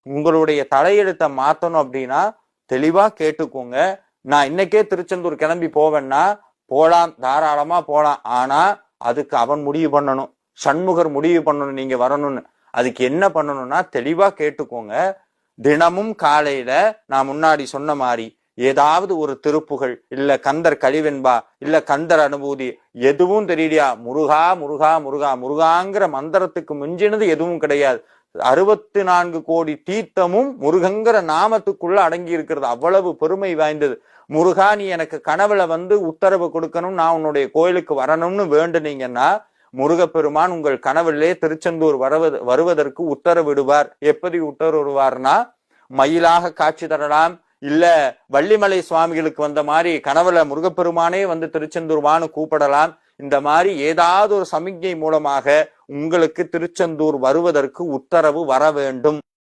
உங்களுடைய தலையெழுத்தை மாத்தணும் அப்படின்னா தெளிவா கேட்டுக்கோங்க. நான் இன்னைக்கே திருச்செந்தூர் கிளம்பி போவேன்னா போலாம், தாராளமா போலாம். ஆனா அதுக்கு அவன் முடிவு பண்ணணும், சண்முகர் முடிவு பண்ணணும் நீங்க வரணும்னு. அதுக்கு என்ன பண்ணணும்னா தெளிவா கேட்டுக்கோங்க. தினமும் காலையில நான் முன்னாடி சொன்ன மாதிரி ஏதாவது ஒரு திருப்புகள், இல்ல கந்தர் கழிவென்பா, இல்ல கந்தர் அனுபூதி, எதுவும் தெரியலையா, முருகா முருகா முருகா முருகாங்கிற மந்திரத்துக்கு மிஞ்சினது எதுவும் கிடையாது. 64 கோடி தீர்த்தமும் முருகங்கிற நாமத்துக்குள்ள அடங்கி இருக்கிறது. அவ்வளவு பெருமை வாய்ந்தது. முருகா நீ எனக்கு கனவுல வந்து உத்தரவு கொடுக்கணும், நான் உன்னுடைய கோயிலுக்கு வரணும்னு வேண்டுனீங்கன்னா முருகப்பெருமான் உங்கள் கனவிலே திருச்செந்தூர் வருவதற்கு உத்தரவிடுவார். எப்படி உத்தரவிடுவார்னா, மயிலாக காட்சி தரலாம், இல்ல வள்ளிமலை சுவாமிகளுக்கு வந்த மாதிரி கனவுல முருகப்பெருமானே வந்து திருச்செந்தூர் வான்னு கூப்பிடலாம். இந்த மாதிரி ஏதாவது ஒரு சமிக்ஞை மூலமாக உங்களுக்கு திருச்செந்தூர் வருவதற்கு உத்தரவு வர வேண்டும்.